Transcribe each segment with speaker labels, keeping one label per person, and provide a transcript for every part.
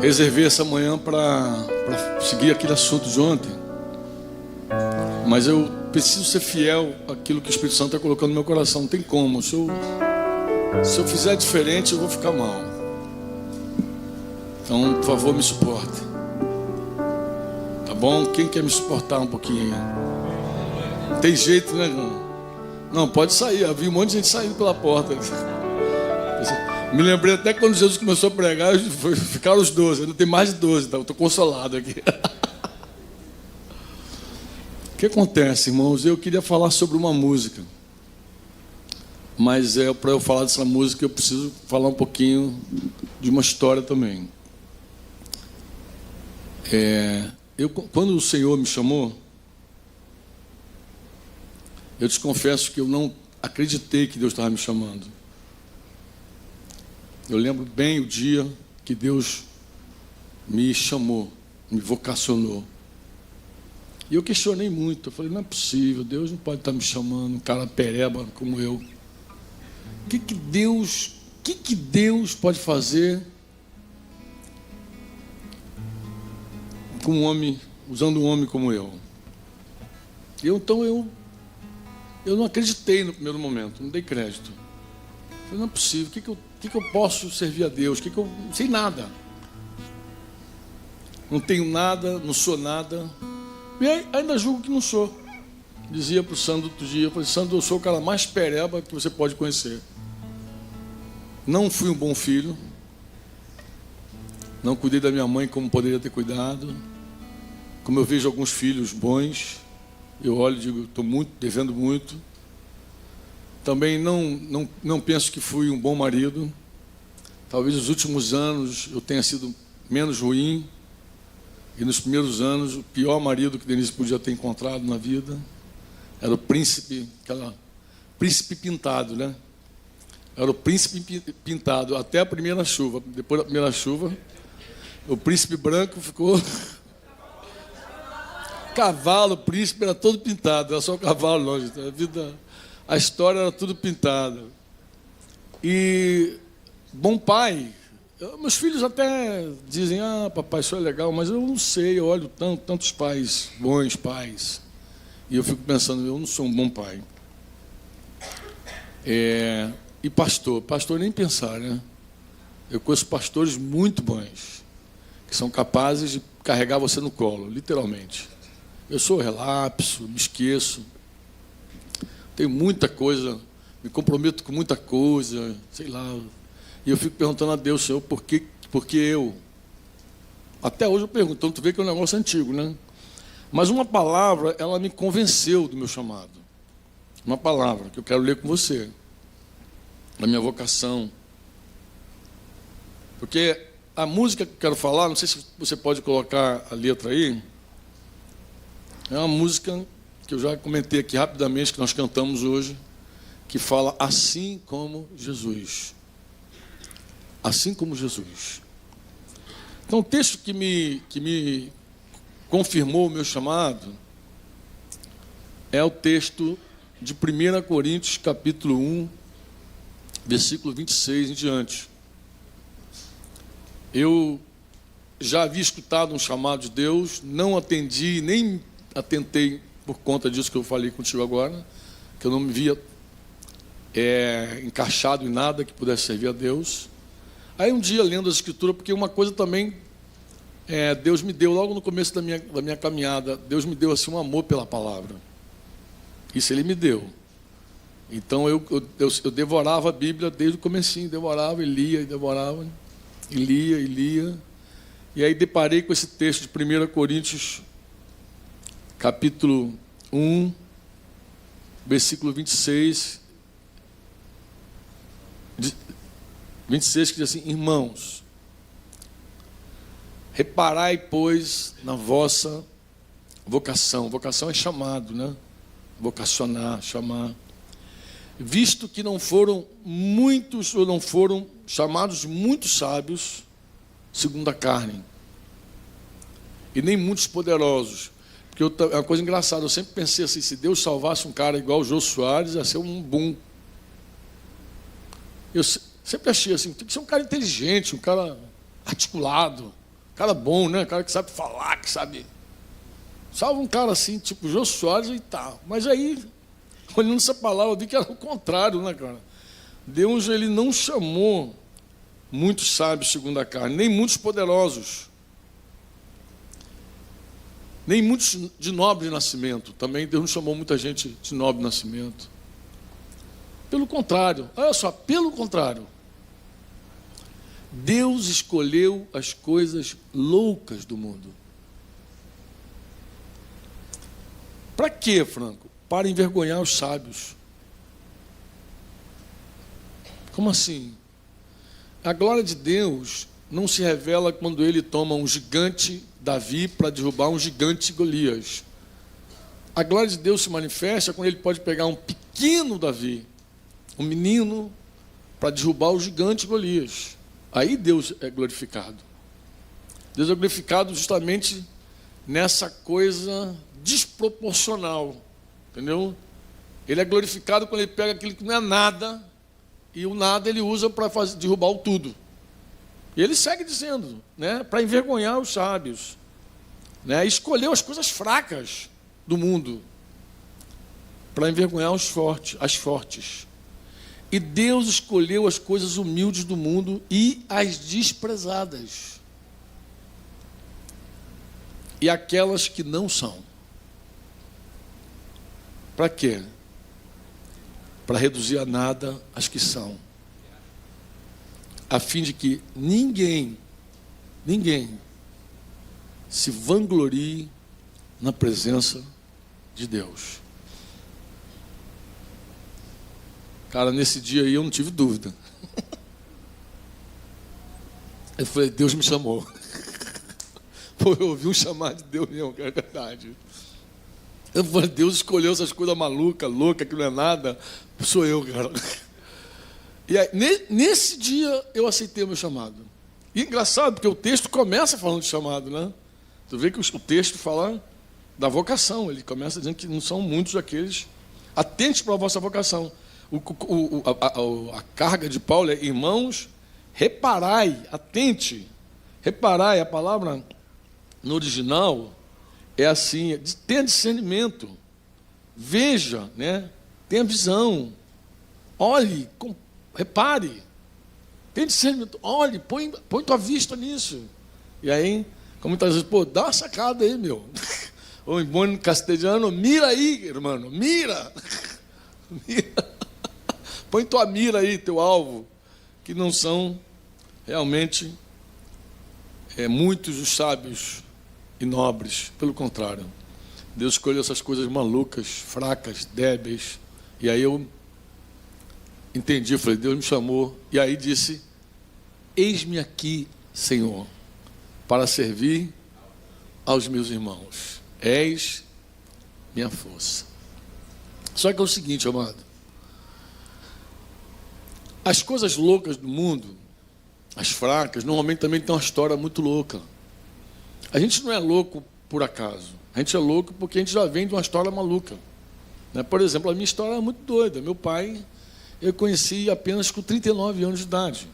Speaker 1: reservei essa manhã para seguir aquele assunto de ontem, mas eu preciso ser fiel àquilo que o Espírito Santo está colocando no meu coração. Não tem como. Se eu fizer diferente, eu vou ficar mal. Então, por favor, me suporte. Tá bom? Quem quer me suportar um pouquinho? Tem jeito, né, irmão? Não, pode sair. Havia um monte de gente saindo pela porta. Me lembrei até quando Jesus começou a pregar, ficaram os 12. Ainda tem mais de 12, então eu estou consolado aqui. O que acontece, irmãos? Eu queria falar sobre uma música. Mas para eu falar dessa música, eu preciso falar um pouquinho de uma história também. Quando o Senhor me chamou, eu te confesso que eu não acreditei que Deus estava me chamando. Eu lembro bem o dia que Deus me chamou, me vocacionou. E eu questionei muito. Eu falei, não é possível, Deus não pode estar me chamando, um cara pereba como eu. O que Deus pode fazer com um homem, usando um homem como eu? Então eu não acreditei no primeiro momento, não dei crédito. Eu falei, não é possível, o que eu posso servir a Deus? Não sei nada. Não tenho nada, não sou nada. E ainda julgo que não sou. Dizia para o Sandro outro dia, eu falei, Sandro, eu sou o cara mais pereba que você pode conhecer. Não fui um bom filho. Não cuidei da minha mãe como poderia ter cuidado. Como eu vejo alguns filhos bons, eu olho e digo, estou devendo muito. Também não penso que fui um bom marido. Talvez nos últimos anos eu tenha sido menos ruim. E nos primeiros anos, o pior marido que Denise podia ter encontrado na vida era o príncipe, príncipe pintado, né? Era o príncipe pintado até a primeira chuva. Depois da primeira chuva, o príncipe branco ficou... Cavalo, príncipe, era todo pintado. Era só o cavalo, longe. A história era tudo pintada. E bom pai... Meus filhos até dizem, papai, isso é legal, mas eu não sei, eu olho tantos pais, bons pais, e eu fico pensando, eu não sou um bom pai. E pastor nem pensar, né? Eu conheço pastores muito bons, que são capazes de carregar você no colo, literalmente. Eu sou relapso, me esqueço, tenho muita coisa, me comprometo com muita coisa, sei lá. E eu fico perguntando a Deus, Senhor, por que eu? Até hoje eu pergunto, então tu vê que é um negócio antigo, né? Mas uma palavra, ela me convenceu do meu chamado. Uma palavra que eu quero ler com você. Da minha vocação. Porque a música que eu quero falar, não sei se você pode colocar a letra aí, é uma música que eu já comentei aqui rapidamente, que nós cantamos hoje, que fala assim como Jesus. Assim como Jesus. Então, o texto que me confirmou o meu chamado é o texto de 1 Coríntios, capítulo 1, versículo 26 em diante. Eu já havia escutado um chamado de Deus, não atendi, nem atentei por conta disso que eu falei contigo agora, que eu não me via encaixado em nada que pudesse servir a Deus. Aí um dia, lendo a Escritura, porque uma coisa também, Deus me deu, logo no começo da minha caminhada, Deus me deu assim um amor pela palavra. Isso Ele me deu. Então eu devorava a Bíblia desde o comecinho, devorava e lia, e devorava, e lia, e lia. E aí deparei com esse texto de 1 Coríntios, capítulo 1, versículo 26, 26, que diz assim, irmãos, reparai, pois, na vossa vocação. Vocação é chamado, né? Vocacionar, chamar. Visto que não foram muitos, ou não foram chamados muitos sábios, segundo a carne, e nem muitos poderosos. Porque é uma coisa engraçada, eu sempre pensei assim, se Deus salvasse um cara igual o Jô Soares, ia ser um boom. Eu sempre achei assim, tem que ser um cara inteligente, um cara articulado, Cara bom, né? Cara que sabe falar, que sabe... Salva um cara assim, tipo Jô Soares e tal. Mas aí, olhando essa palavra, eu vi que era o contrário, né, cara? Deus, ele não chamou muitos sábios segundo a carne, nem muitos poderosos, nem muitos de nobre nascimento. Também Deus não chamou muita gente de nobre nascimento. Pelo contrário, olha só, pelo contrário, Deus escolheu as coisas loucas do mundo. Para quê, Franco? Para envergonhar os sábios. Como assim? A glória de Deus não se revela quando ele toma um gigante Davi para derrubar um gigante Golias. A glória de Deus se manifesta quando ele pode pegar um pequeno Davi, um menino, para derrubar o gigante Golias. Aí Deus é glorificado. Deus é glorificado justamente nessa coisa desproporcional, entendeu? Ele é glorificado quando ele pega aquilo que não é nada, e o nada ele usa para derrubar o tudo. E ele segue dizendo, né, para envergonhar os sábios, né, escolheu as coisas fracas do mundo para envergonhar os fortes, as fortes. E Deus escolheu as coisas humildes do mundo e as desprezadas, e aquelas que não são. Para quê? Para reduzir a nada as que são, a fim de que ninguém se vanglorie na presença de Deus. Cara, nesse dia aí eu não tive dúvida. Eu falei, Deus me chamou. Pô, eu ouvi um chamado de Deus mesmo, que é verdade. Eu falei, Deus escolheu essas coisas malucas, loucas, que não é nada. Sou eu, cara. E aí, nesse dia, eu aceitei o meu chamado. E engraçado, porque o texto começa falando de chamado, né? Tu vê que o texto fala da vocação. Ele começa dizendo que não são muitos aqueles. Atente para a vossa vocação. A carga de Paulo é, irmãos, reparai, atente. Reparai, a palavra no original é assim, tenha discernimento, veja, né? Tenha visão, olhe, repare, tenha discernimento, olhe, põe tua vista nisso. E aí, como muitas vezes, pô, dá uma sacada aí, meu. Ou em bom castelhano, mira aí, irmão, mira. Põe tua mira aí, teu alvo, que não são realmente muitos os sábios e nobres, pelo contrário. Deus escolheu essas coisas malucas, fracas, débeis. E aí eu entendi, eu falei, Deus me chamou. E aí disse, eis-me aqui, Senhor, para servir aos meus irmãos. És minha força. Só que é o seguinte, amado. As coisas loucas do mundo, as fracas, normalmente também tem uma história muito louca. A gente não é louco por acaso. A gente é louco porque a gente já vem de uma história maluca. Por exemplo, a minha história é muito doida. Meu pai, eu conheci apenas com 39 anos de idade.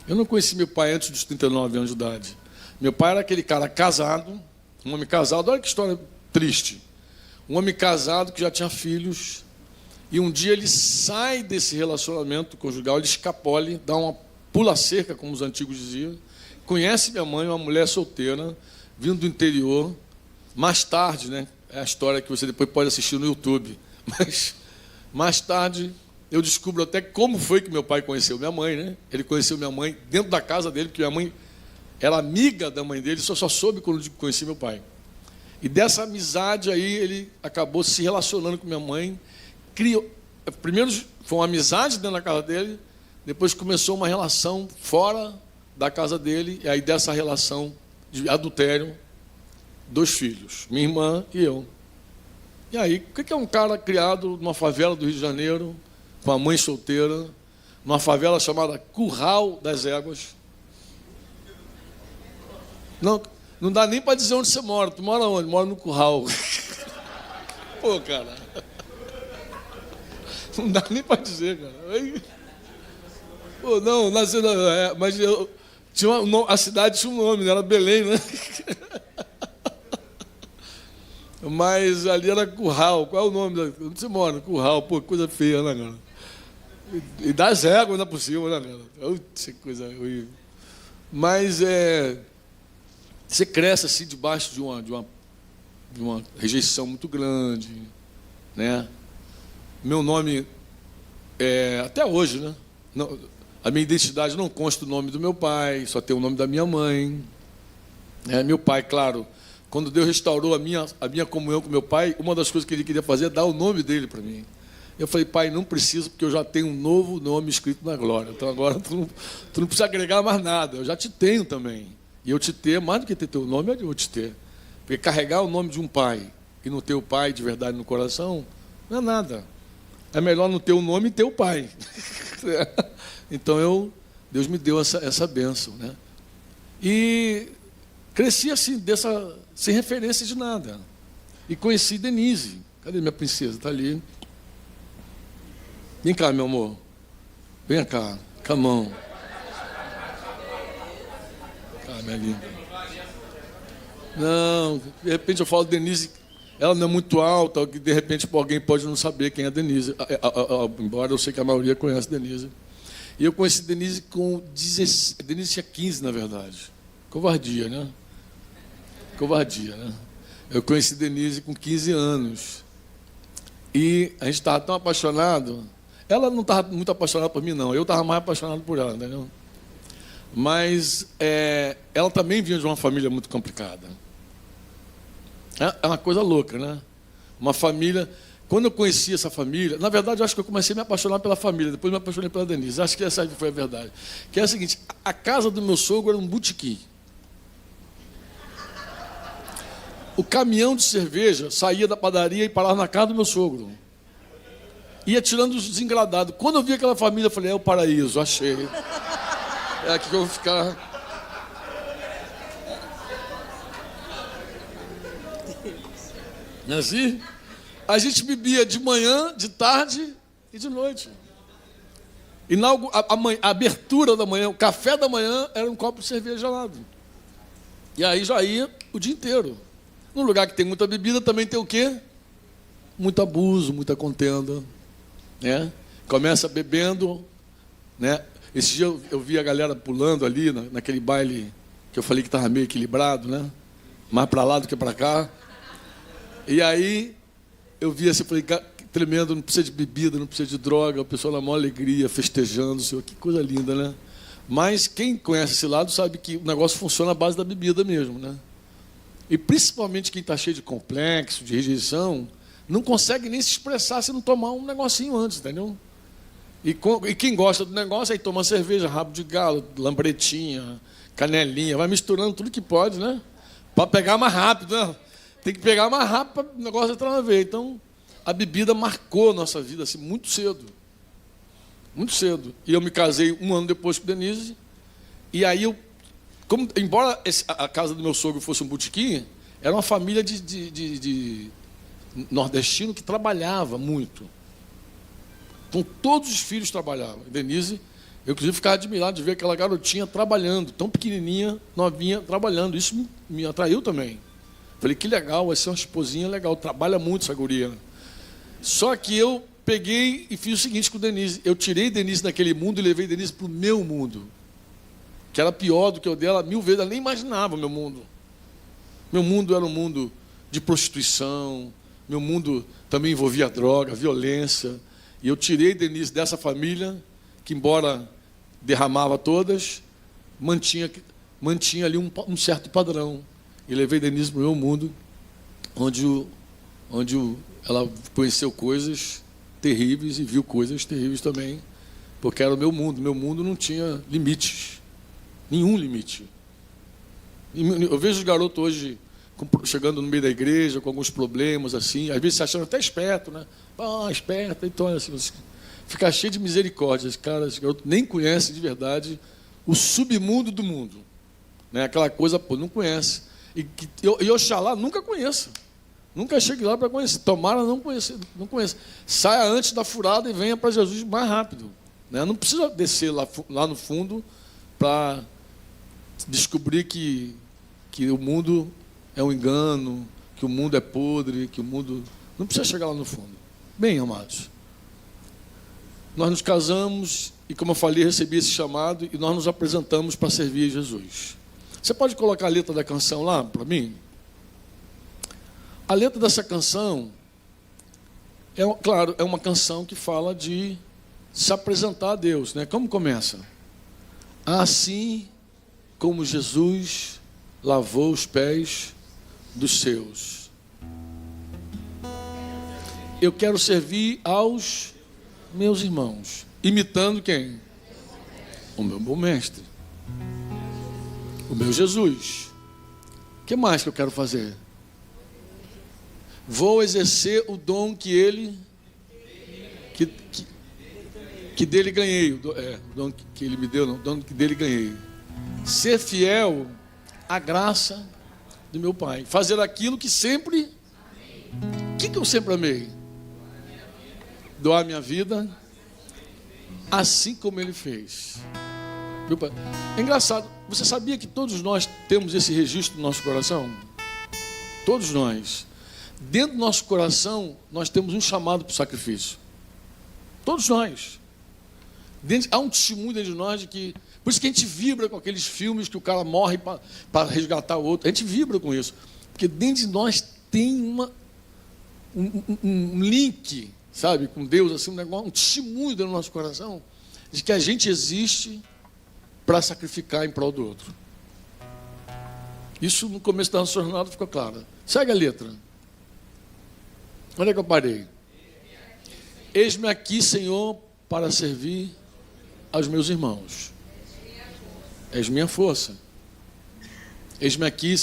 Speaker 1: Eu não conheci meu pai antes dos 39 anos de idade. Meu pai era aquele cara casado, um homem casado. Olha que história triste. Um homem casado que já tinha filhos. E um dia ele sai desse relacionamento conjugal, ele escapole, dá uma pula-cerca, como os antigos diziam. Conhece minha mãe, uma mulher solteira, vindo do interior. Mais tarde, né? É a história que você depois pode assistir no YouTube. Mas mais tarde eu descubro até como foi que meu pai conheceu minha mãe, né? Ele conheceu minha mãe dentro da casa dele, porque minha mãe era amiga da mãe dele, só soube quando conheci meu pai. E dessa amizade aí ele acabou se relacionando com minha mãe. Primeiro foi uma amizade dentro da casa dele, depois começou uma relação fora da casa dele, e aí dessa relação de adultério, 2 filhos, minha irmã e eu. E aí, o que é um cara criado numa favela do Rio de Janeiro, com a mãe solteira, numa favela chamada Curral das Éguas? Não dá nem para dizer onde você mora. Tu mora onde? Mora no Curral. Pô, cara. Não dá nem para dizer, cara. Pô, não, mas eu A cidade tinha um nome, né? Era Belém, né? Mas ali era Curral. Qual é o nome? Onde você mora? Curral. Pô, coisa feia, né, cara? E das éguas ainda por cima, né, cara? Que coisa horrível. Mas você cresce assim debaixo de uma rejeição muito grande, né? Meu nome, até hoje, né? Não, a minha identidade não consta o nome do meu pai, só tem o nome da minha mãe. Meu pai, claro, quando Deus restaurou a minha comunhão com meu pai, uma das coisas que ele queria fazer é dar o nome dele para mim. Eu falei, pai, não preciso, porque eu já tenho um novo nome escrito na glória. Então agora tu não precisa agregar mais nada, eu já te tenho também. E eu te ter, mais do que ter teu nome, é eu te ter. Porque carregar o nome de um pai e não ter o pai de verdade no coração, não é nada. É melhor não ter o nome e ter o pai. Então Deus me deu essa bênção, né? E cresci assim, sem referência de nada. E conheci Denise. Cadê minha princesa? Está ali. Vem cá, meu amor. Vem cá, com a mão. Cá, minha linda. Não, de repente eu falo Denise, ela não é muito alta, de repente alguém pode não saber quem é Denise. Embora eu sei que a maioria conhece Denise. E eu conheci Denise com 16. Denise tinha 15, na verdade. Covardia, né? Covardia, né? Eu conheci Denise com 15 anos. E a gente estava tão apaixonado. Ela não estava muito apaixonada por mim, não. Eu estava mais apaixonado por ela, entendeu? Mas ela também vinha de uma família muito complicada. É uma coisa louca, né? Uma família... Quando eu conheci essa família... Na verdade, eu acho que eu comecei a me apaixonar pela família. Depois me apaixonei pela Denise. Acho que essa foi a verdade. Que é a seguinte... A casa do meu sogro era um botequim. O caminhão de cerveja saía da padaria e parava na casa do meu sogro. Ia tirando os desengradados. Quando eu vi aquela família, eu falei, é o paraíso, achei. É aqui que eu vou ficar. Não é assim? A gente bebia de manhã, de tarde e de noite. E a abertura da manhã, o café da manhã, era um copo de cerveja gelado. E aí já ia o dia inteiro. Num lugar que tem muita bebida, também tem o quê? Muito abuso, muita contenda. Né? Começa bebendo, né? Esse dia eu vi a galera pulando ali naquele baile que eu falei que estava meio equilibrado, né? Mais para lá do que para cá. E aí eu vi assim, falei, tremendo, não precisa de bebida, não precisa de droga, o pessoal na maior alegria, festejando, Senhor, que coisa linda, né? Mas quem conhece esse lado sabe que o negócio funciona à base da bebida mesmo, né? E principalmente quem está cheio de complexo, de rejeição, não consegue nem se expressar se não tomar um negocinho antes, entendeu? E quem gosta do negócio, aí toma cerveja, rabo de galo, lambretinha, canelinha, vai misturando tudo que pode, né? Para pegar mais rápido, né? Tem que pegar mais rápido para o negócio entrar na veia. Então, a bebida marcou a nossa vida assim, muito cedo. Muito cedo. E eu me casei um ano depois com Denise. E aí, embora a casa do meu sogro fosse um botequim, era uma família de nordestino que trabalhava muito. Então, todos os filhos trabalhavam. Denise, eu, inclusive, ficava admirado de ver aquela garotinha trabalhando, tão pequenininha, novinha, trabalhando. Isso me atraiu também. Falei, que legal, vai ser uma esposinha legal, trabalha muito essa guria. Só que eu peguei e fiz o seguinte com Denise. Eu tirei Denise daquele mundo e levei Denise para o meu mundo, que era pior do que o dela, 1000 vezes. Ela nem imaginava o meu mundo. Meu mundo era um mundo de prostituição, meu mundo também envolvia droga, violência. E eu tirei Denise dessa família, que embora derramava todas, mantinha ali um certo padrão. E levei Denise para o meu mundo, onde ela conheceu coisas terríveis e viu coisas terríveis também, porque era o meu mundo. Meu mundo não tinha limites, nenhum limite. Eu vejo os garotos hoje chegando no meio da igreja com alguns problemas, assim, às vezes se achando até esperto, né? Esperto, então assim, fica cheio de misericórdia. Esse garoto nem conhece de verdade o submundo do mundo, né? Aquela coisa, não conhece. E Oxalá nunca conheça. Nunca chegue lá para conhecer. Tomara não conheça. Saia antes da furada e venha para Jesus mais rápido, né? Não precisa descer lá no fundo para descobrir que o mundo é um engano, que o mundo é podre, que o mundo... Não precisa chegar lá no fundo. Bem, amados, nós nos casamos e, como eu falei, recebi esse chamado e nós nos apresentamos para servir Jesus. Você pode colocar a letra da canção lá para mim? A letra dessa canção, claro, é uma canção que fala de se apresentar a Deus, né? Como começa? Assim como Jesus lavou os pés dos seus. Eu quero servir aos meus irmãos, imitando quem? O meu bom mestre, o meu Jesus. O que mais que eu quero fazer? Vou exercer o dom que ele, que dele ganhei, o dom que ele me deu, não, o dom que dele ganhei. Ser fiel à graça do meu Pai, fazer aquilo que sempre, o que eu sempre amei? Doar minha vida, assim como ele fez. Meu Pai. É engraçado, você sabia que todos nós temos esse registro no nosso coração? Todos nós. Dentro do nosso coração, nós temos um chamado para o sacrifício. Todos nós. Há um testemunho dentro de nós de que... Por isso que a gente vibra com aqueles filmes que o cara morre para resgatar o outro. A gente vibra com isso. Porque dentro de nós tem um link, sabe, com Deus, assim, um testemunho dentro do nosso coração de que a gente existe para sacrificar em prol do outro. Isso no começo da nossa jornada ficou claro. Segue a letra. Onde é que eu parei? Eis-me aqui, Senhor, para servir aos meus irmãos. És minha força. Eis-me aqui.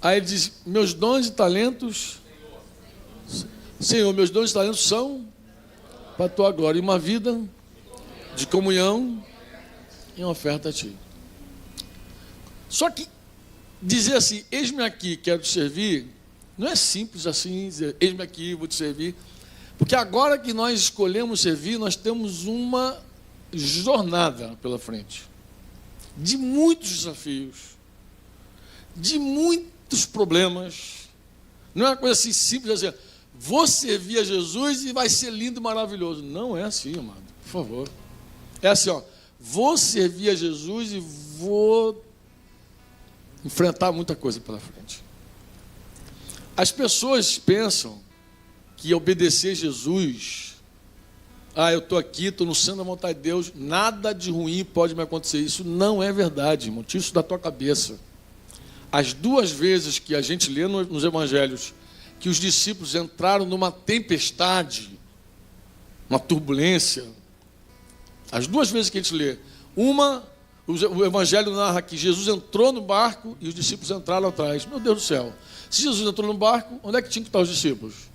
Speaker 1: Aí ele diz, meus dons e talentos, Senhor, meus dons e talentos são para a tua glória, e uma vida de comunhão e uma oferta a ti. Só que dizer assim, eis-me aqui, quero te servir, não é simples assim dizer, eis-me aqui, vou te servir. Porque agora que nós escolhemos servir, nós temos uma jornada pela frente. De muitos desafios. De muitos problemas. Não é uma coisa assim simples, assim, vou servir a Jesus e vai ser lindo e maravilhoso. Não é assim, amado, por favor. É assim, ó, vou servir a Jesus e vou enfrentar muita coisa pela frente. As pessoas pensam que obedecer a Jesus, eu estou aqui, estou no centro da vontade de Deus, nada de ruim pode me acontecer. Isso não é verdade, irmão. Tira isso da tua cabeça. As duas vezes que a gente lê nos evangelhos que os discípulos entraram numa tempestade, uma turbulência, as duas vezes que a gente lê, o evangelho narra que Jesus entrou no barco e os discípulos entraram atrás. Meu Deus do céu, se Jesus entrou no barco, onde é que tinha que estar os discípulos?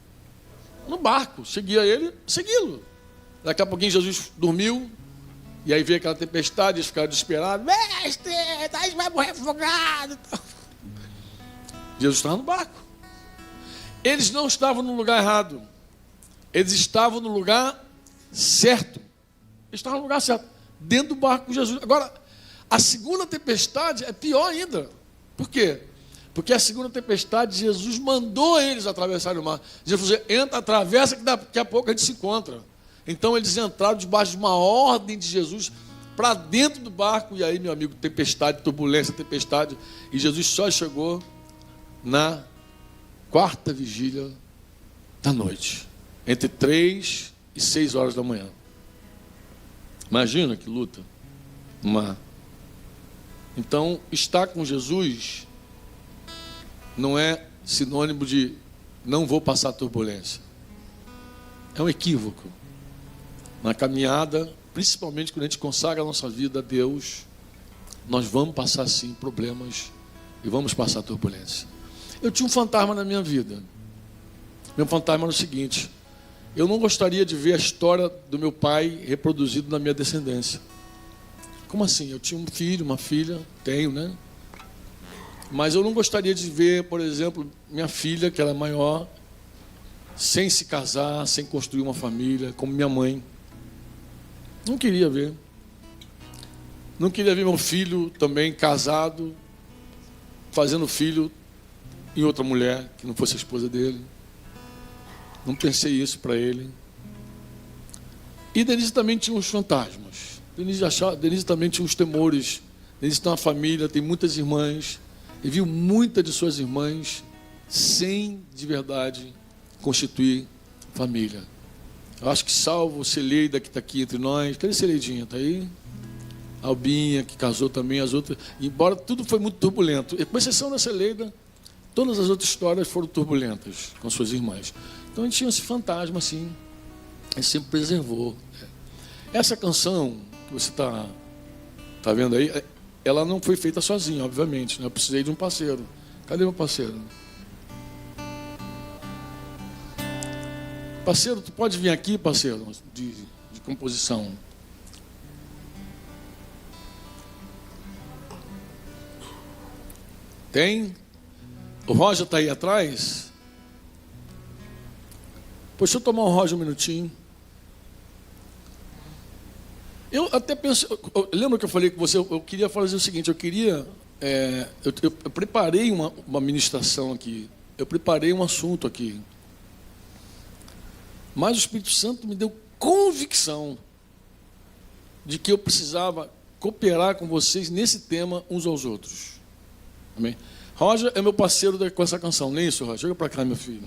Speaker 1: No barco, seguia ele, segui-lo. Daqui a pouquinho Jesus dormiu, e aí veio aquela tempestade, eles ficaram desesperados, mestre, a gente vai morrer afogado. Jesus estava no barco. Eles não estavam no lugar errado, eles estavam no lugar certo. Eles estavam no lugar certo, dentro do barco com Jesus. Agora, a segunda tempestade é pior ainda. Por quê? Porque a segunda tempestade, Jesus mandou eles atravessarem o mar. Jesus falou, entra, atravessa, que daqui a pouco a gente se encontra. Então eles entraram debaixo de uma ordem de Jesus para dentro do barco. E aí, meu amigo, tempestade, turbulência, tempestade. E Jesus só chegou na quarta vigília da noite, entre 3 e 6 horas da manhã. Imagina que luta no mar. Então, estar com Jesus não é sinônimo de não vou passar turbulência. É um equívoco. Na caminhada, principalmente quando a gente consagra a nossa vida a Deus, nós vamos passar sim problemas e vamos passar turbulência. Eu tinha um fantasma na minha vida. Meu fantasma era o seguinte: eu não gostaria de ver a história do meu pai reproduzida na minha descendência. Como assim? Eu tinha um filho, uma filha, tenho, né? Mas eu não gostaria de ver, por exemplo, minha filha, que era maior, sem se casar, sem construir uma família, como minha mãe. Não queria ver. Não queria ver meu filho também casado, fazendo filho em outra mulher, que não fosse a esposa dele. Não pensei isso para ele. E Denise também tinha uns fantasmas. Denise também tinha uns temores. Denise tem uma família, tem muitas irmãs. E viu muitas de suas irmãs sem, de verdade, constituir família. Eu acho que salvo Celeida, que está aqui entre nós. Cadê Celeidinha? Está aí? Albinha, que casou também, as outras. Embora tudo foi muito turbulento. Com exceção da Celeida, todas as outras histórias foram turbulentas com suas irmãs. Então a gente tinha esse fantasma assim. A gente sempre preservou. Essa canção que você está vendo aí, ela não foi feita sozinha, obviamente. Né? Eu precisei de um parceiro. Cadê meu parceiro? Parceiro, tu pode vir aqui, parceiro, de composição. Tem? O Roger está aí atrás? Pois deixa eu tomar o Roger um minutinho. Eu até penso, lembra que eu falei com você, eu queria fazer o seguinte, eu preparei uma ministração aqui, eu preparei um assunto aqui, mas o Espírito Santo me deu convicção de que eu precisava cooperar com vocês nesse tema uns aos outros. Amém? Roger é meu parceiro com essa canção, nem isso, Roger? Chega para cá, meu filho.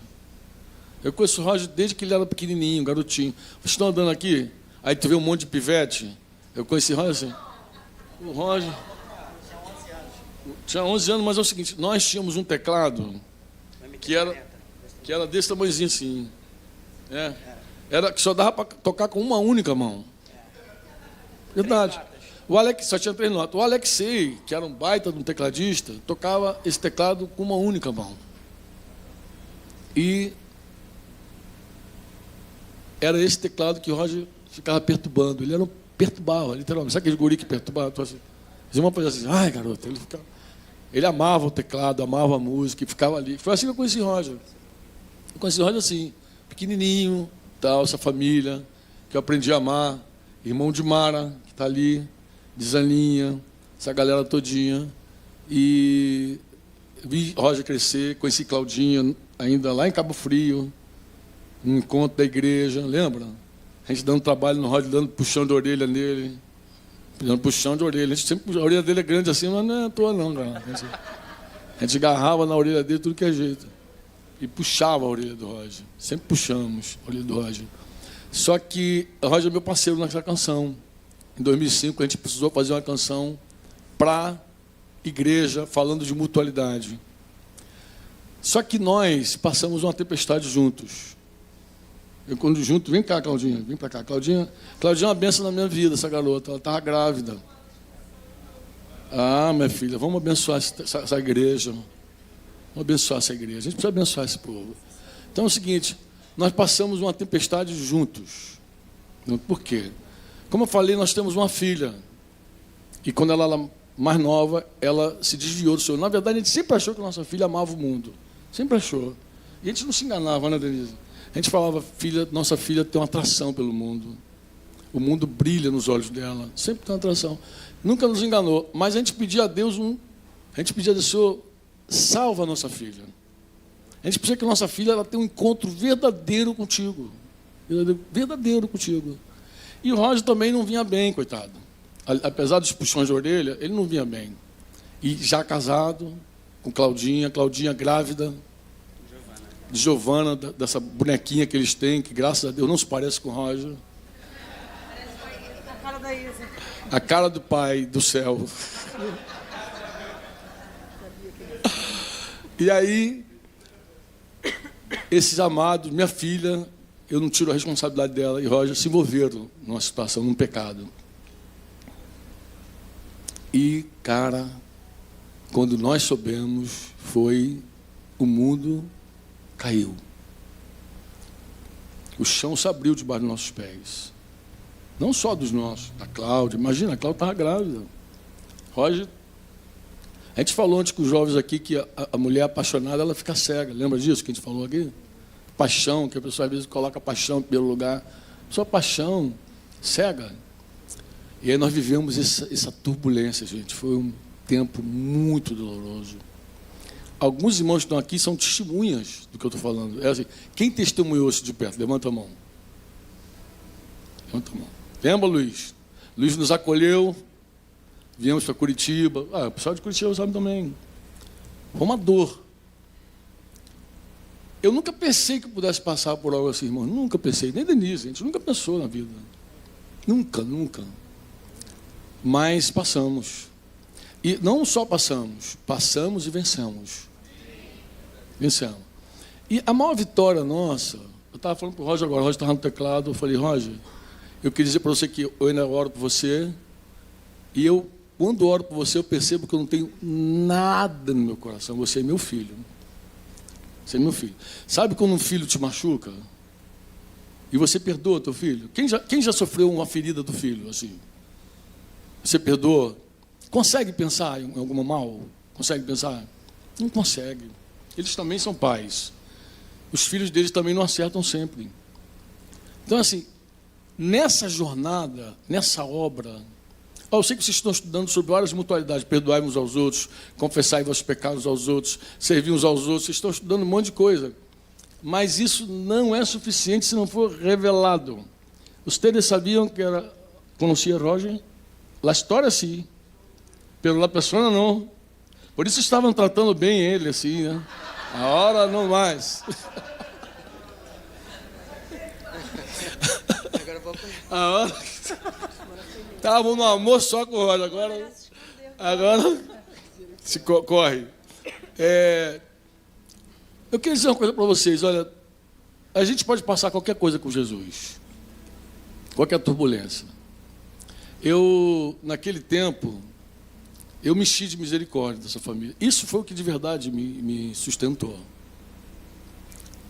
Speaker 1: Eu conheço o Roger desde que ele era pequenininho, garotinho. Vocês estão andando aqui? Aí tu vê um monte de pivete. Eu conheci o Roger assim. O Roger tinha 11 anos, mas é o seguinte, nós tínhamos um teclado que era desse tamanhozinho assim. Era que só dava para tocar com uma única mão. Verdade. O Alex só tinha 3 notas. O Alexei, que era um baita de um tecladista, tocava esse teclado com uma única mão. E era esse teclado que o Roger ficava perturbando. Ele perturbava, literalmente. Sabe aquele guri que perturbava? Assim, os irmãos faziam assim, ai, garoto. Ele amava o teclado, amava a música, e ficava ali. Foi assim que eu conheci o Roger. Eu conheci o Roger assim, pequenininho, tal, essa família, que eu aprendi a amar. Irmão de Mara, que está ali, de Zaninha, essa galera todinha. E vi Roger crescer, conheci Claudinha, ainda lá em Cabo Frio, no encontro da igreja, lembra? A gente dando trabalho no Roger, dando puxão de orelha nele. Dando puxão de orelha. A orelha dele é grande assim, mas não é à toa não, cara. A gente agarrava na orelha dele tudo que é jeito. E puxava a orelha do Roger. Sempre puxamos a orelha do Roger. Só que o Roger é meu parceiro nessa canção. Em 2005, a gente precisou fazer uma canção para igreja, falando de mutualidade. Só que nós passamos uma tempestade juntos. Eu, quando junto, vem cá, Claudinha, vem para cá. Claudinha é uma bênção na minha vida, essa garota. Ela estava grávida. Ah, minha filha, vamos abençoar essa igreja. Vamos abençoar essa igreja. A gente precisa abençoar esse povo. Então é o seguinte, nós passamos uma tempestade juntos. Por quê? Como eu falei, nós temos uma filha. E quando ela era mais nova, ela se desviou do Senhor. Na verdade, a gente sempre achou que a nossa filha amava o mundo. Sempre achou. E a gente não se enganava, né, Denise? A gente falava, nossa filha tem uma atração pelo mundo. O mundo brilha nos olhos dela. Sempre tem uma atração. Nunca nos enganou. Mas a gente pedia a Deus Senhor, salva a nossa filha. A gente precisa que a nossa filha ela tenha um encontro verdadeiro contigo. Verdadeiro contigo. E o Roger também não vinha bem, coitado. Apesar dos puxões de orelha, ele não vinha bem. E já casado, com Claudinha grávida, de Giovana, dessa bonequinha que eles têm, que graças a Deus não se parece com o Roger.
Speaker 2: A cara da Isa.
Speaker 1: A cara do pai do céu. E aí, esses amados, minha filha, eu não tiro a responsabilidade dela, e Roger se envolveram numa situação, num pecado. E, cara, quando nós soubemos, o mundo caiu. O chão se abriu debaixo dos nossos pés. Não só dos nossos, da Cláudia. Imagina, a Cláudia estava grávida. Roger, a gente falou antes com os jovens aqui que a mulher apaixonada, ela fica cega. Lembra disso que a gente falou aqui? Paixão, que a pessoa às vezes coloca paixão em primeiro lugar. Só paixão, cega. E aí nós vivemos essa turbulência, gente. Foi um tempo muito doloroso. Alguns irmãos que estão aqui são testemunhas do que eu estou falando. É assim, quem testemunhou isso de perto? Levanta a mão. Levanta a mão. Lembra, Luiz? Luiz nos acolheu. Viemos para Curitiba. O pessoal de Curitiba sabe também. Foi uma dor. Eu nunca pensei que eu pudesse passar por algo assim, irmão. Nunca pensei. Nem Denise, a gente nunca pensou na vida. Nunca, nunca. Mas passamos. E não só passamos, passamos e vencemos. Vencemos. E a maior vitória nossa, eu estava falando para o Roger agora, o Roger estava no teclado, eu falei, Roger, eu queria dizer para você que eu ainda oro por você, e eu, quando oro por você, eu percebo que eu não tenho nada no meu coração, você é meu filho. Você é meu filho. Sabe quando um filho te machuca? E você perdoa teu filho? Quem já sofreu uma ferida do filho, assim? Você perdoa? Consegue pensar em alguma mal? Consegue pensar? Não consegue. Eles também são pais. Os filhos deles também não acertam sempre. Então, assim, nessa jornada, nessa obra, eu sei que vocês estão estudando sobre várias mutualidades, perdoai uns aos outros, confessai vossos pecados aos outros, servir uns aos outros, vocês estão estudando um monte de coisa. Mas isso não é suficiente se não for revelado. Vocês sabiam que era... Conhecia Roger? La história, sim. Pela pessoa, não. Por isso estavam tratando bem ele, assim, né? A hora não mais. A hora... Estavam no almoço só com o Roger, agora se corre. Eu queria dizer uma coisa para vocês, olha, a gente pode passar qualquer coisa com Jesus, qualquer turbulência. Naquele tempo, eu me enchi de misericórdia dessa família. Isso foi o que de verdade me sustentou.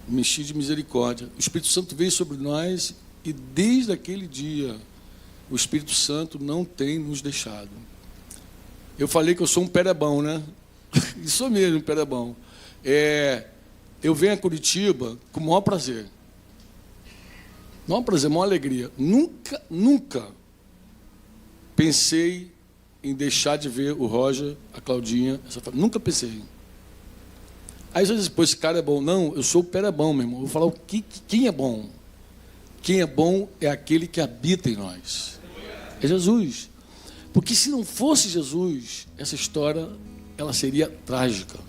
Speaker 1: Me enchi de misericórdia. O Espírito Santo veio sobre nós e desde aquele dia o Espírito Santo não tem nos deixado. Eu falei que eu sou um perebão, né? E sou mesmo um perebão. Eu venho a Curitiba com o maior prazer. Maior prazer, maior alegria. Nunca pensei em deixar de ver o Roger, a Claudinha, nunca pensei. Aí você diz, pô, esse cara é bom. Não, eu sou o perebão, meu irmão. Eu vou falar quem é bom. Quem é bom é aquele que habita em nós. É Jesus. Porque se não fosse Jesus, essa história ela seria trágica.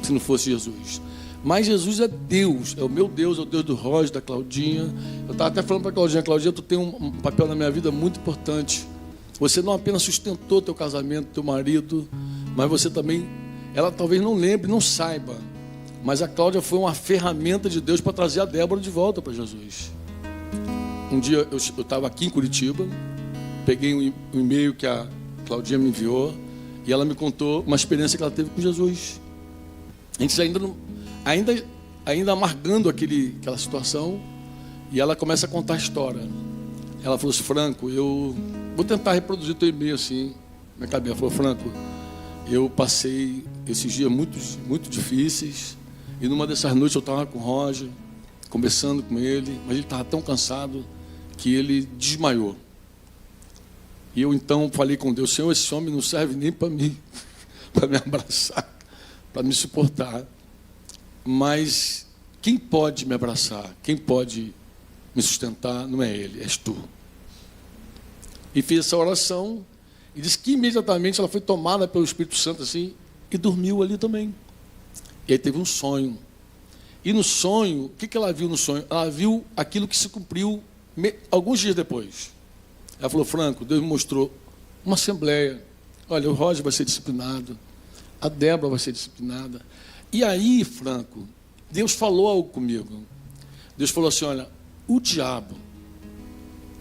Speaker 1: Se não fosse Jesus. Mas Jesus é Deus, é o meu Deus, é o Deus do Roger, da Claudinha. Eu estava até falando para a Claudinha, tu tem um papel na minha vida muito importante. Você não apenas sustentou teu casamento, teu marido, mas você também, ela talvez não lembre, não saiba, mas a Cláudia foi uma ferramenta de Deus para trazer a Débora de volta para Jesus. Um dia eu estava aqui em Curitiba, peguei um e-mail que a Claudinha me enviou e ela me contou uma experiência que ela teve com Jesus. A gente ainda amargando aquela situação, e ela começa a contar a história. Ela falou assim, Franco, eu vou tentar reproduzir teu e-mail assim, na cabeça. Ela falou, Franco, eu passei esses dias muito difíceis, e numa dessas noites eu estava com o Roger, conversando com ele, mas ele estava tão cansado que ele desmaiou. E eu então falei com Deus, Senhor, esse homem não serve nem para mim, para me abraçar, para me suportar. Mas quem pode me abraçar, quem pode me sustentar, não é ele, és tu. E fez essa oração e disse que imediatamente ela foi tomada pelo Espírito Santo assim e dormiu ali também. E aí teve um sonho. E no sonho, o que ela viu no sonho? Ela viu aquilo que se cumpriu alguns dias depois. Ela falou, Franco, Deus me mostrou uma assembleia. Olha, o Roger vai ser disciplinado, a Débora vai ser disciplinada. E aí, Franco, Deus falou algo comigo. Deus falou assim, olha, o diabo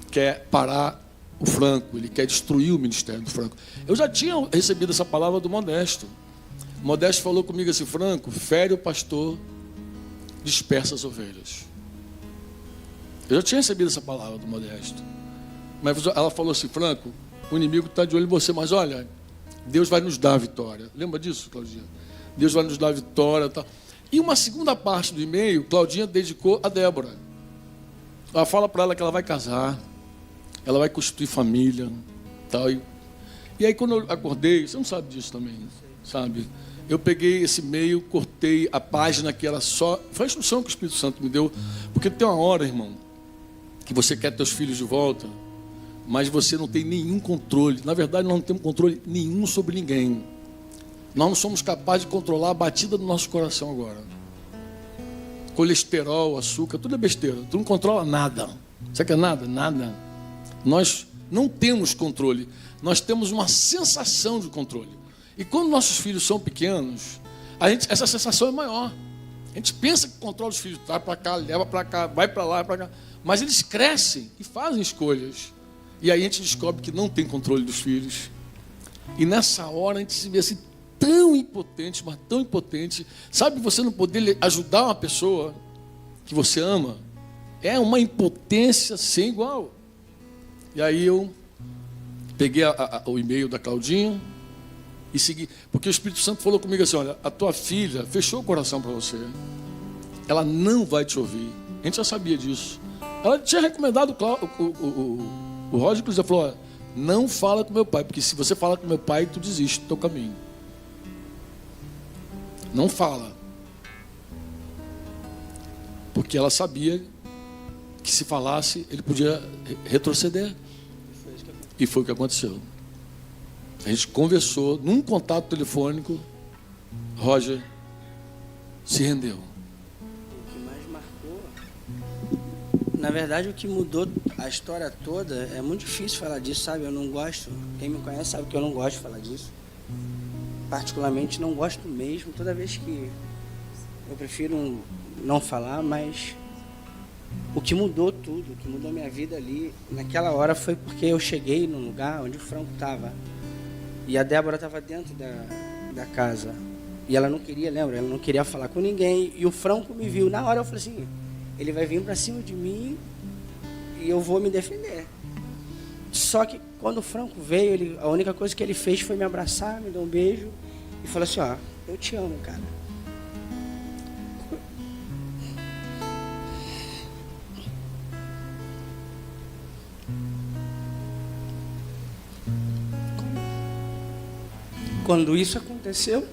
Speaker 1: quer parar o Franco, ele quer destruir o ministério do Franco. Eu já tinha recebido essa palavra do Modesto. O Modesto falou comigo assim, Franco, fere o pastor, dispersa as ovelhas. Eu já tinha recebido essa palavra do Modesto. Mas ela falou assim, Franco, o inimigo está de olho em você, mas olha, Deus vai nos dar a vitória. Lembra disso, Claudinha? Deus vai nos dar a vitória. Tá? E uma segunda parte do e-mail, Claudinha dedicou a Débora. Ela fala para ela que ela vai casar, ela vai constituir família, tal. E aí quando eu acordei, você não sabe disso também, sabe? Eu peguei esse e-mail, cortei a página que era só... Foi a instrução que o Espírito Santo me deu. Porque tem uma hora, irmão, que você quer teus filhos de volta, mas você não tem nenhum controle. Na verdade, nós não temos controle nenhum sobre ninguém. Nós não somos capazes de controlar a batida do nosso coração agora. Colesterol, açúcar, tudo é besteira. Tu não controla nada. Você quer nada? Nada. Nós não temos controle. Nós temos uma sensação de controle. E quando nossos filhos são pequenos, essa sensação é maior. A gente pensa que controla os filhos, vai para cá, leva para cá, vai para lá, para cá. Mas eles crescem e fazem escolhas. E aí a gente descobre que não tem controle dos filhos. E nessa hora a gente se vê assim tão impotente, mas tão impotente. Sabe, você não poder ajudar uma pessoa que você ama? É uma impotência sem igual. E aí eu peguei o e-mail da Claudinha e segui. Porque o Espírito Santo falou comigo assim, olha, a tua filha fechou o coração para você. Ela não vai te ouvir. A gente já sabia disso. Ela tinha recomendado o Roger, inclusive, falou, olha, não fala com meu pai, porque se você falar com meu pai, tu desiste do teu caminho. Não fala. Porque ela sabia que se falasse, ele podia retroceder. E foi o que aconteceu. A gente conversou, num contato telefônico, Roger se rendeu.
Speaker 3: O que mais marcou, na verdade, o que mudou a história toda, é muito difícil falar disso, sabe? Eu não gosto, quem me conhece sabe que eu não gosto de falar disso. Particularmente não gosto mesmo, toda vez que eu prefiro não falar, mas o que mudou tudo, o que mudou a minha vida ali, naquela hora foi porque eu cheguei num lugar onde o Franco estava. E a Débora estava dentro da casa. E ela não queria, lembra? Ela não queria falar com ninguém. E o Franco me viu. Na hora eu falei assim, ele vai vir para cima de mim e eu vou me defender. Só que quando o Franco veio, a única coisa que ele fez foi me abraçar, me dar um beijo e falou assim, ó, eu te amo, cara. Quando isso aconteceu,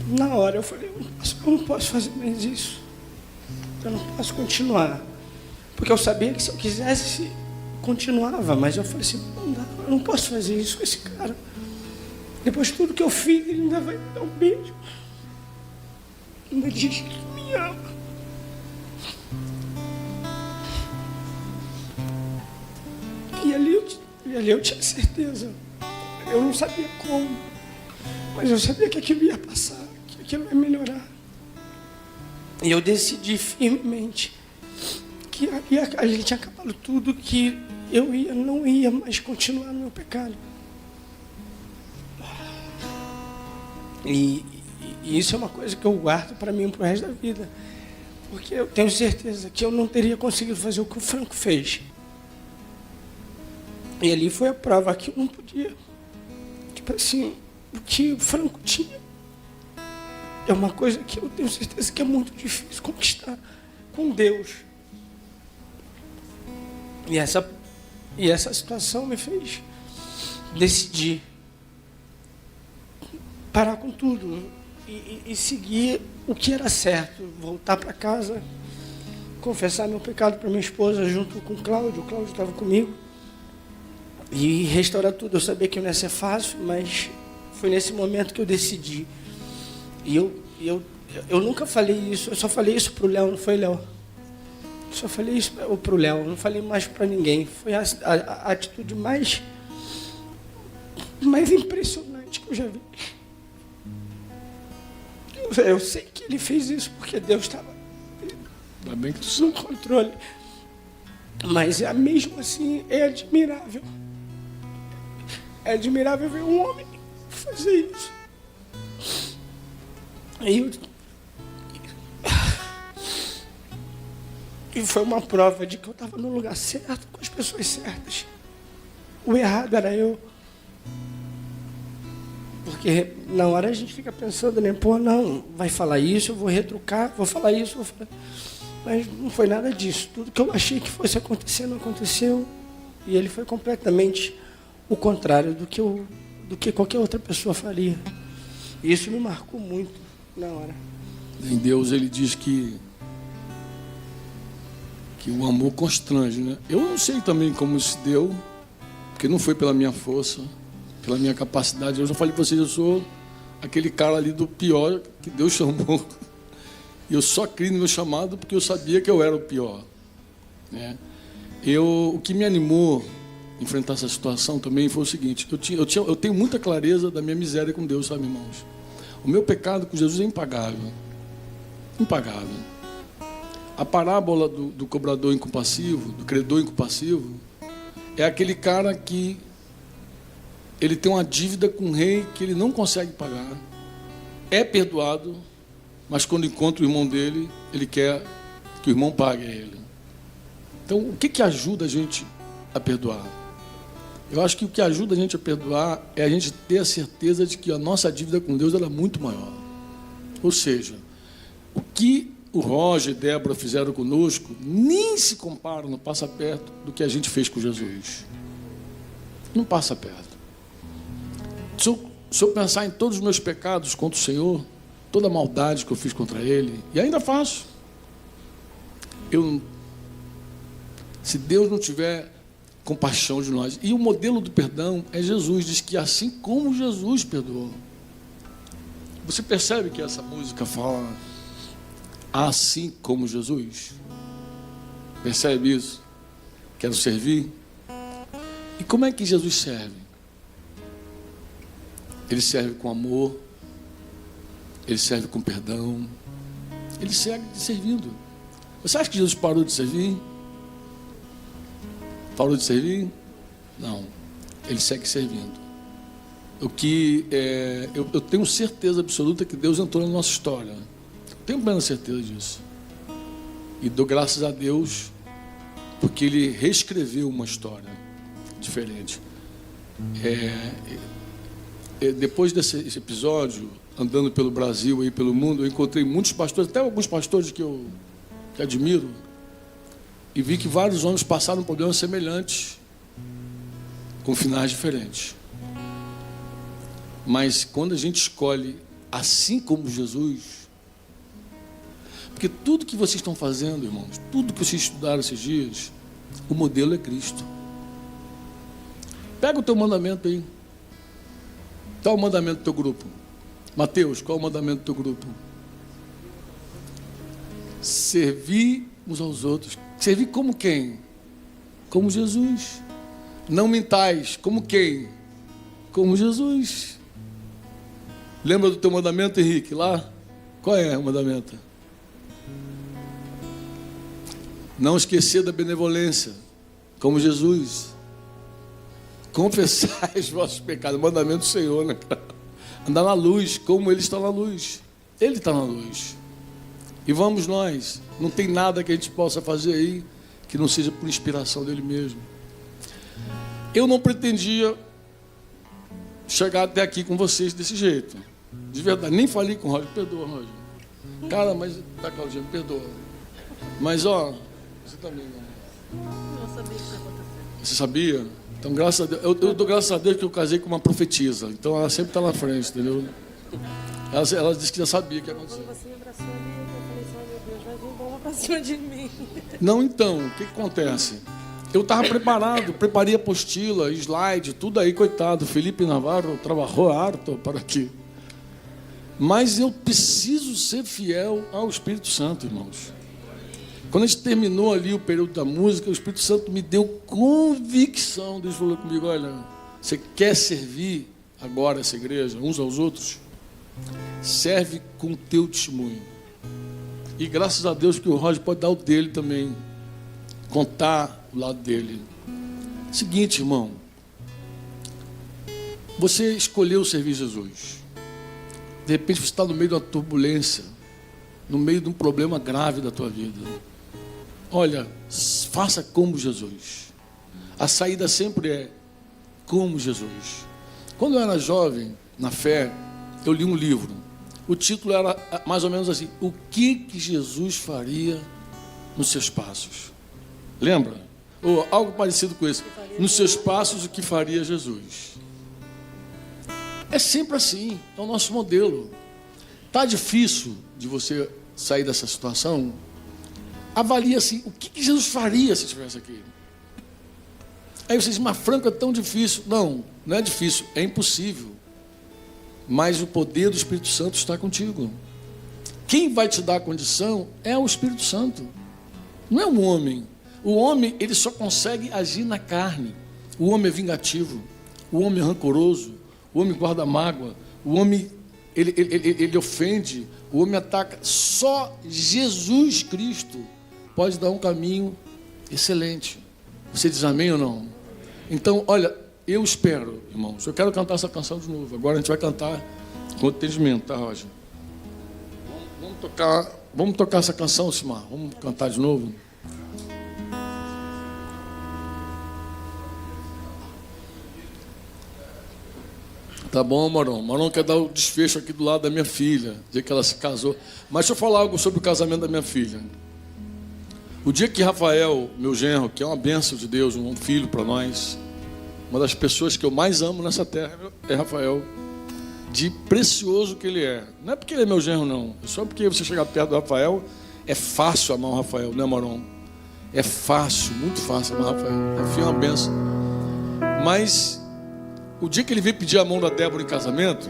Speaker 3: na hora eu falei, eu não posso fazer mais isso. Eu não posso continuar. Porque eu sabia que se eu quisesse, continuava. Mas eu falei assim, não dá, eu não posso fazer isso com esse cara. Depois de tudo que eu fiz, ele ainda vai me dar um beijo. Ainda diz que me ama. E ali eu tinha certeza. Eu não sabia como, mas eu sabia que aquilo ia passar, que aquilo ia melhorar. E eu decidi firmemente que a gente tinha acabado tudo, que eu não ia mais continuar no meu pecado. E isso é uma coisa que eu guardo para mim pro resto da vida. Porque eu tenho certeza que eu não teria conseguido fazer o que o Franco fez. E ali foi a prova que eu não podia. Tipo assim, o que o Franco tinha é uma coisa que eu tenho certeza que é muito difícil conquistar com Deus. E essa situação me fez decidir parar com tudo e seguir o que era certo. Voltar para casa, confessar meu pecado para minha esposa junto com o Cláudio. O Cláudio estava comigo. E restaurar tudo. Eu sabia que não ia ser fácil, mas foi nesse momento que eu decidi. E eu nunca falei isso. Eu só falei isso pro Léo, não foi, Léo? Só falei isso pro Léo, não falei mais para ninguém. Foi a atitude mais impressionante que eu já vi. Eu sei que ele fez isso porque Deus estava no controle. Mas mesmo assim é admirável. É admirável ver um homem fazer isso. E foi uma prova de que eu estava no lugar certo, com as pessoas certas. O errado era eu. Porque na hora a gente fica pensando, né? Pô, não, vai falar isso, eu vou retrucar, vou falar isso, vou falar... Mas não foi nada disso. Tudo que eu achei que fosse acontecer, não aconteceu. E ele foi completamente o contrário do que qualquer outra pessoa faria. E isso me marcou muito na hora.
Speaker 1: Em Deus ele diz que o amor constrange, né? Eu não sei também como isso deu, porque não foi pela minha força, pela minha capacidade. Eu já falei para vocês, eu sou aquele cara ali do pior que Deus chamou. E eu só criei no meu chamado porque eu sabia que eu era o pior, né? O que me animou a enfrentar essa situação também foi o seguinte: eu tenho muita clareza da minha miséria com Deus, sabe, irmãos? O meu pecado com Jesus é impagável. Impagável. A parábola do cobrador incompassivo, do credor incompassivo, é aquele cara que ele tem uma dívida com o rei que ele não consegue pagar, é perdoado, mas quando encontra o irmão dele, ele quer que o irmão pague a ele. Então, o que ajuda a gente a perdoar? Eu acho que o que ajuda a gente a perdoar é a gente ter a certeza de que a nossa dívida com Deus ela é muito maior. Ou seja, o que o Roger e Débora fizeram conosco nem se compara, não passa perto do que a gente fez com Jesus. Não passa perto. Se eu pensar em todos os meus pecados contra o Senhor, toda a maldade que eu fiz contra Ele, e ainda faço, se Deus não tiver compaixão de nós, e o modelo do perdão é Jesus, diz que assim como Jesus perdoou. Você percebe que essa música fala assim como Jesus? Percebe isso? Quero servir. E como é que Jesus serve? Ele serve com amor, ele serve com perdão, ele segue servindo. Você acha que Jesus parou de servir? Parou de servir? Não, ele segue servindo. Eu tenho certeza absoluta que Deus entrou na nossa história. Tenho plena certeza disso. E dou graças a Deus porque Ele reescreveu uma história diferente. Depois desse episódio, andando pelo Brasil e pelo mundo, eu encontrei muitos pastores, até alguns pastores que eu admiro, e vi que vários homens passaram problemas semelhantes, com finais diferentes. Mas quando a gente escolhe assim como Jesus, porque tudo que vocês estão fazendo, irmãos, tudo que vocês estudaram esses dias, o modelo é Cristo. Pega o teu mandamento aí. Qual é o mandamento do teu grupo? Mateus, qual é o mandamento do teu grupo? Servir uns aos outros. Servir como quem? Como Jesus. Não mintais. Como quem? Como Jesus. Lembra do teu mandamento, Henrique? Lá? Qual é o mandamento? Não esquecer da benevolência. Como Jesus. Confessai os vossos pecados. Mandamento do Senhor, né? Andar na luz, como Ele está na luz. Ele está na luz. E vamos nós. Não tem nada que a gente possa fazer aí que não seja por inspiração dele mesmo. Eu não pretendia chegar até aqui com vocês desse jeito. De verdade. Nem falei com o Roger. Perdoa, Roger. Cara, mas... Tá, Claudinha, me perdoa. Mas, ó... Você também, não?
Speaker 2: Eu sabia que isso ia acontecer.
Speaker 1: Você sabia? Então, graças a Deus... Eu dou graças a Deus que eu casei com uma profetisa. Então, ela sempre está na frente, entendeu? Ela disse que já sabia o que ia acontecer.
Speaker 2: Quando você me abraçou ali, eu falei assim, meu Deus, vai vir bomba pra cima de mim.
Speaker 1: Não, então, o que acontece? Eu estava preparado, preparei a apostila, slide, tudo aí, coitado. Felipe Navarro trabalhou harto para aqui. Mas eu preciso ser fiel ao Espírito Santo, irmãos. Quando a gente terminou ali o período da música, o Espírito Santo me deu convicção. Deus falou comigo, olha, você quer servir agora essa igreja, uns aos outros? Serve com o teu testemunho. E graças a Deus que o Roger pode dar o dele também. Contar o lado dele. Seguinte, irmão. Você escolheu servir Jesus. De repente você está no meio de uma turbulência, no meio de um problema grave da tua vida. Olha, faça como Jesus. A saída sempre é como Jesus. Quando eu era jovem, na fé, eu li um livro. O título era mais ou menos assim: o que Jesus faria nos seus passos. Lembra? Ou algo parecido com isso. Nos seus passos, o que faria Jesus? É sempre assim. É o nosso modelo. Está difícil de você sair dessa situação? Avalie assim, o que Jesus faria se estivesse aqui? Aí você diz, mas Franco, é tão difícil. Não, não é difícil, é impossível. Mas o poder do Espírito Santo está contigo. Quem vai te dar a condição é o Espírito Santo. Não é um homem. O homem, ele só consegue agir na carne. O homem é vingativo. O homem é rancoroso. O homem guarda mágoa. O homem, ele ofende. O homem ataca. Só Jesus Cristo pode dar um caminho excelente. Você diz amém ou não? Então, olha, eu espero, irmãos. Eu quero cantar essa canção de novo. Agora a gente vai cantar com entendimento, tá, Roger? Vamos tocar essa canção, Simar. Vamos cantar de novo. Tá bom, Marão. Marão quer dar o desfecho aqui do lado da minha filha, dizer que ela se casou. Mas deixa eu falar algo sobre o casamento da minha filha. O dia que Rafael, meu genro, que é uma bênção de Deus, um filho para nós, uma das pessoas que eu mais amo nessa terra é Rafael, de precioso que ele é. Não é porque ele é meu genro, não. É só porque você chegar perto do Rafael, é fácil amar o Rafael, né, Marão? É fácil, muito fácil amar o Rafael. Enfim, é uma bênção. Mas o dia que ele veio pedir a mão da Débora em casamento,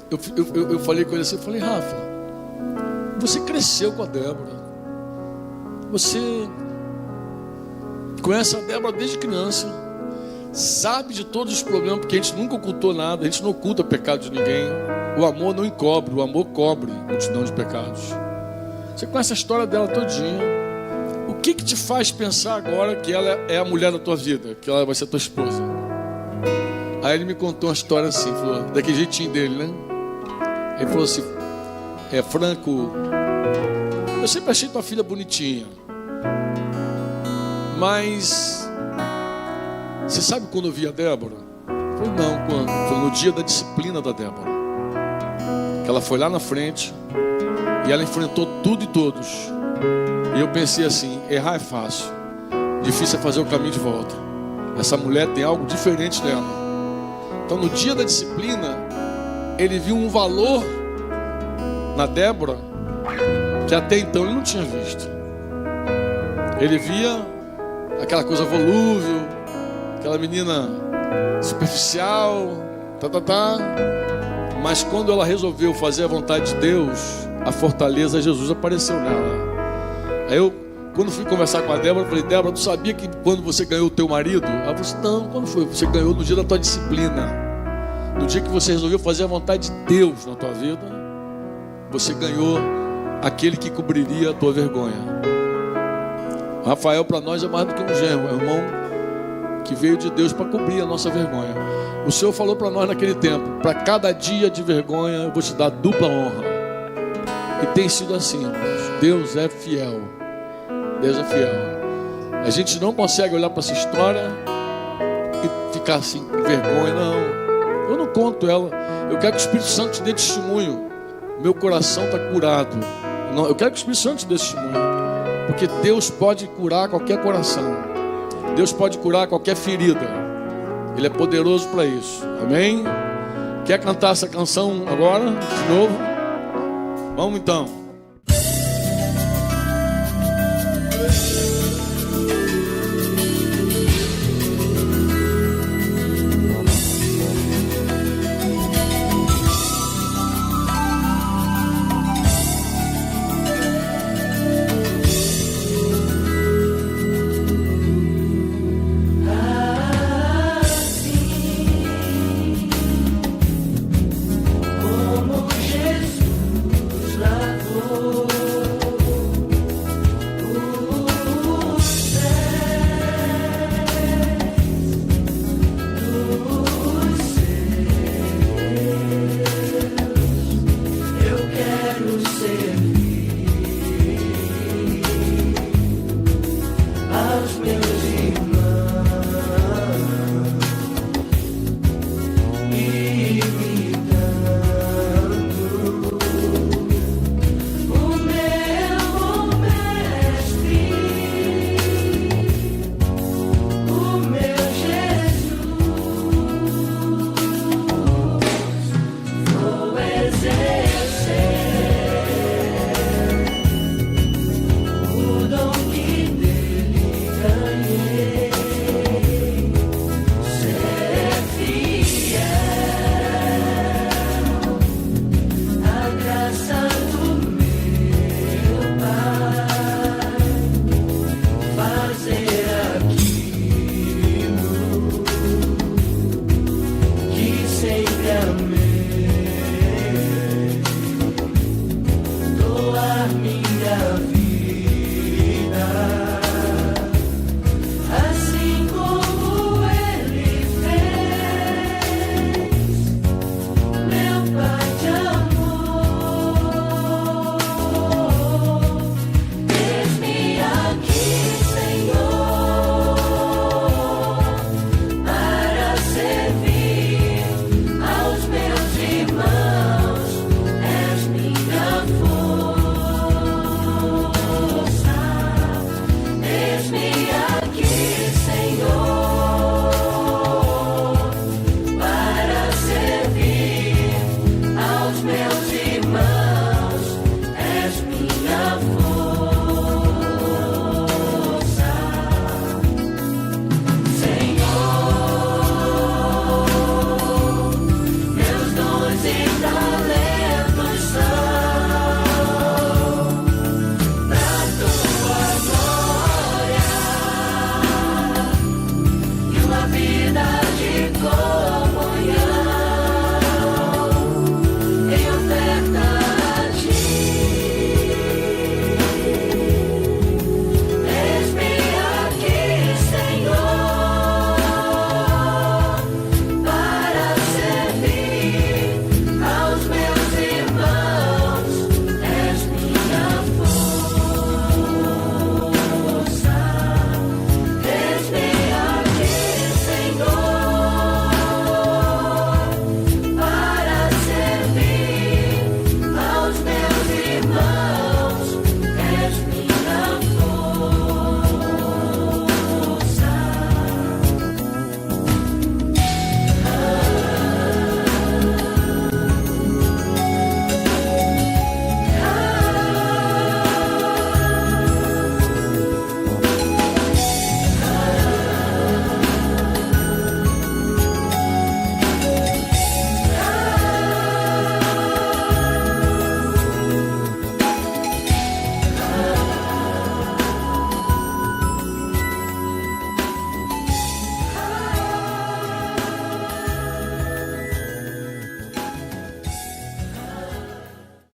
Speaker 1: eu falei com ele assim, eu falei, Rafa, você cresceu com a Débora. Você conhece a Débora desde criança, sabe de todos os problemas, porque a gente nunca ocultou nada, a gente não oculta pecado de ninguém. O amor não encobre, o amor cobre multidão de pecados. Você conhece a história dela todinha. O que te faz pensar agora que ela é a mulher da tua vida, que ela vai ser tua esposa? Aí ele me contou uma história assim, falou, daquele jeitinho dele, né? Ele falou assim, Franco, eu sempre achei tua filha bonitinha, mas você sabe quando eu vi a Débora? Eu falei, não, quando? Foi no dia da disciplina da Débora, que ela foi lá na frente e ela enfrentou tudo e todos. E eu pensei assim, errar é fácil, difícil é fazer o caminho de volta. Essa mulher tem algo diferente dela. Então no dia da disciplina, ele viu um valor na Débora que até então ele não tinha visto. Ele via aquela coisa volúvel, aquela menina superficial, mas quando ela resolveu fazer a vontade de Deus, a fortaleza de Jesus apareceu nela. Aí eu, quando fui conversar com a Débora, eu falei, Débora, tu sabia que quando você ganhou o teu marido? Ela falou assim, não, quando foi? Você ganhou no dia da tua disciplina. No dia que você resolveu fazer a vontade de Deus na tua vida, você ganhou aquele que cobriria a tua vergonha. Rafael para nós é mais do que um genro, é um irmão que veio de Deus para cobrir a nossa vergonha. O Senhor falou para nós naquele tempo, para cada dia de vergonha eu vou te dar dupla honra. E tem sido assim, irmãos. Deus é fiel. Deus é fiel. A gente não consegue olhar para essa história e ficar assim com vergonha, não. Eu não conto ela. Eu quero que o Espírito Santo te dê testemunho. Meu coração está curado. Não, eu quero que o Espírito Santo te dê testemunho. Porque Deus pode curar qualquer coração. Deus pode curar qualquer ferida. Ele é poderoso para isso. Amém? Quer cantar essa canção agora? De novo? Vamos então.
Speaker 4: Aos meus irmãos.